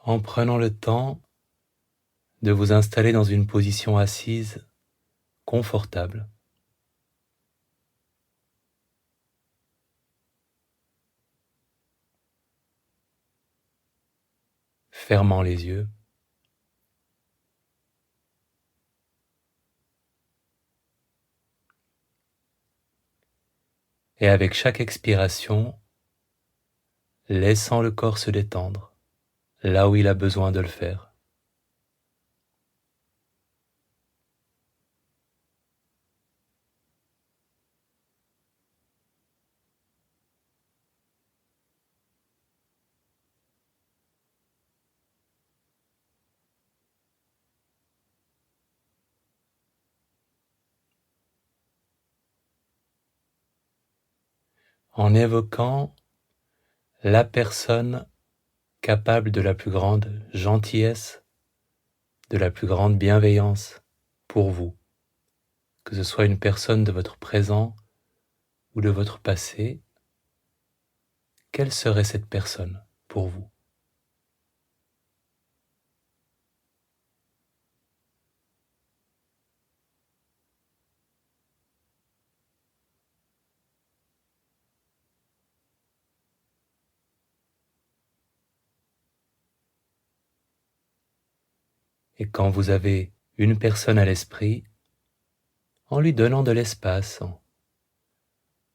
en prenant le temps de vous installer dans une position assise confortable. Fermant les yeux. Et avec chaque expiration, laissant le corps se détendre là où il a besoin de le faire. En évoquant la personne capable de la plus grande gentillesse, de la plus grande bienveillance pour vous, que ce soit une personne de votre présent ou de votre passé, quelle serait cette personne pour vous? Et quand vous avez une personne à l'esprit, en lui donnant de l'espace, en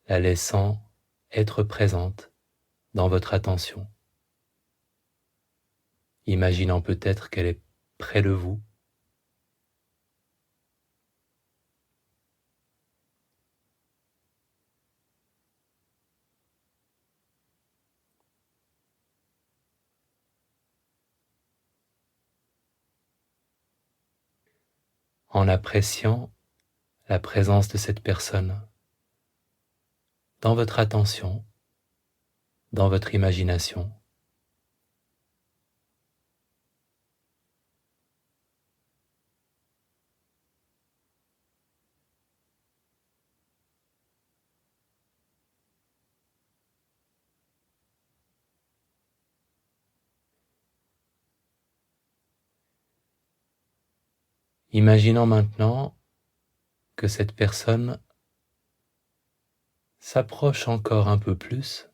la laissant être présente dans votre attention, imaginant peut-être qu'elle est près de vous, en appréciant la présence de cette personne dans votre attention, dans votre imagination. Imaginant maintenant que cette personne s'approche encore un peu plus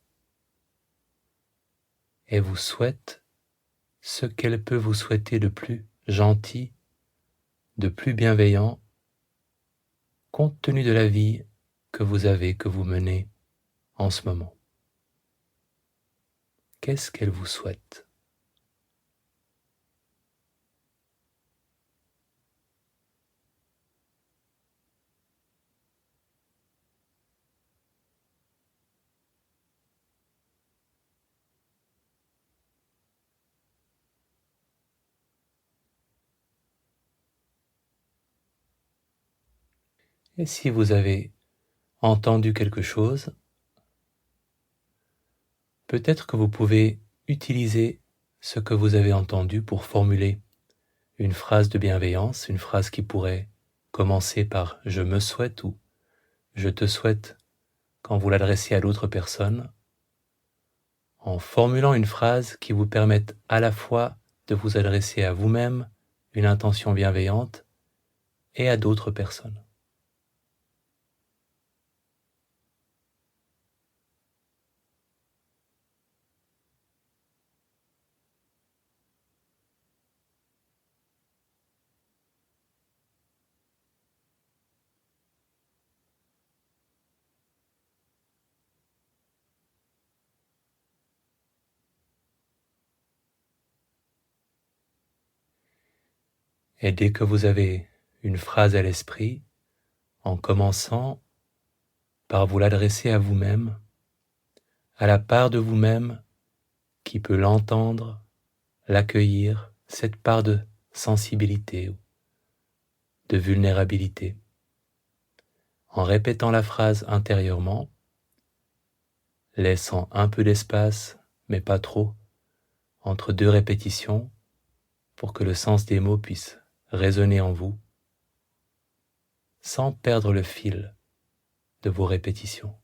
et vous souhaite ce qu'elle peut vous souhaiter de plus gentil, de plus bienveillant, compte tenu de la vie que vous avez, que vous menez en ce moment. Qu'est-ce qu'elle vous souhaite? Et si vous avez entendu quelque chose, peut-être que vous pouvez utiliser ce que vous avez entendu pour formuler une phrase de bienveillance, une phrase qui pourrait commencer par « je me souhaite » ou « je te souhaite » quand vous l'adressez à l'autre personne, en formulant une phrase qui vous permette à la fois de vous adresser à vous-même une intention bienveillante et à d'autres personnes. Et dès que vous avez une phrase à l'esprit, en commençant par vous l'adresser à vous-même, à la part de vous-même qui peut l'entendre, l'accueillir, cette part de sensibilité ou de vulnérabilité. En répétant la phrase intérieurement, laissant un peu d'espace, mais pas trop, entre deux répétitions pour que le sens des mots puisse résonner en vous, sans perdre le fil de vos répétitions.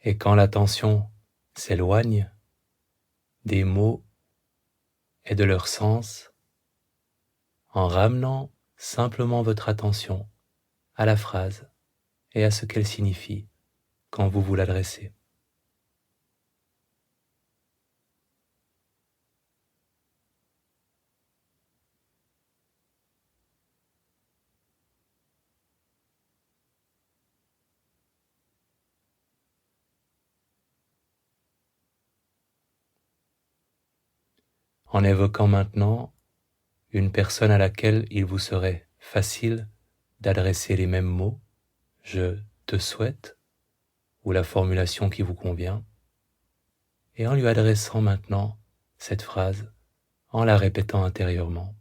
Et quand l'attention s'éloigne des mots et de leur sens, en ramenant simplement votre attention à la phrase et à ce qu'elle signifie quand vous vous l'adressez. En évoquant maintenant une personne à laquelle il vous serait facile d'adresser les mêmes mots, je te souhaite, ou la formulation qui vous convient, et en lui adressant maintenant cette phrase, en la répétant intérieurement.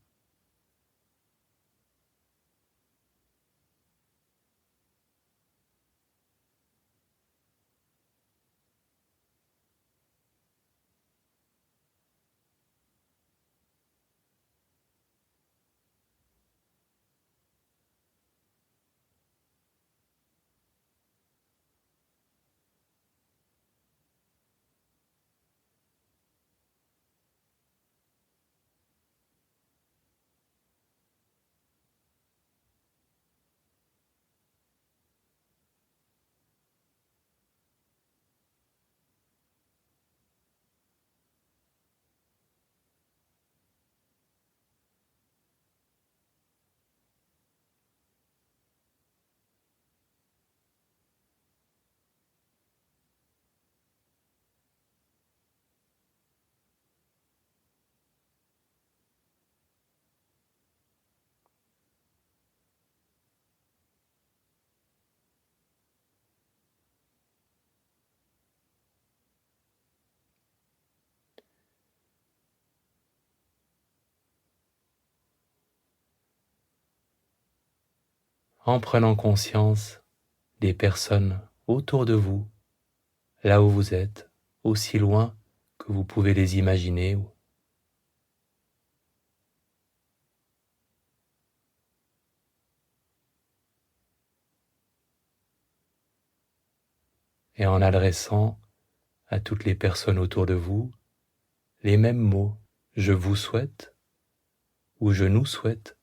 En prenant conscience des personnes autour de vous, là où vous êtes, aussi loin que vous pouvez les imaginer, et en adressant à toutes les personnes autour de vous les mêmes mots, je vous souhaite ou je nous souhaite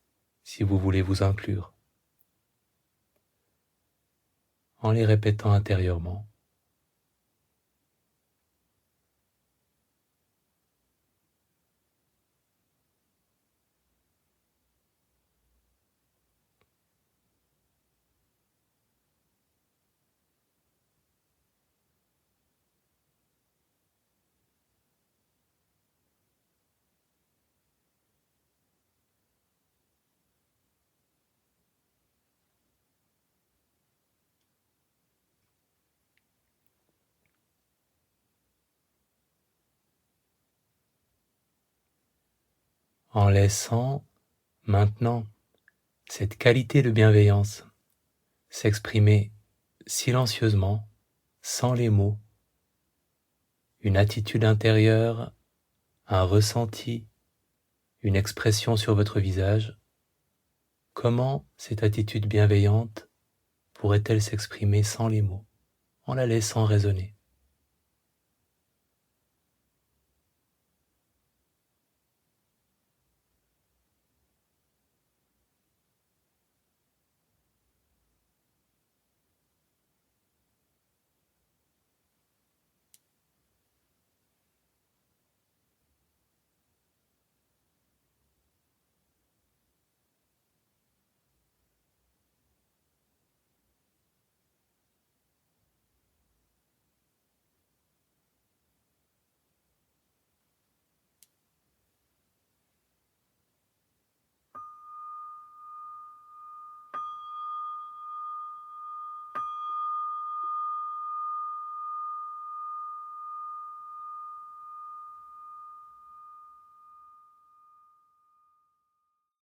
si vous voulez vous inclure, en les répétant intérieurement. En laissant maintenant cette qualité de bienveillance s'exprimer silencieusement, sans les mots, une attitude intérieure, un ressenti, une expression sur votre visage, comment cette attitude bienveillante pourrait-elle s'exprimer sans les mots, en la laissant résonner ?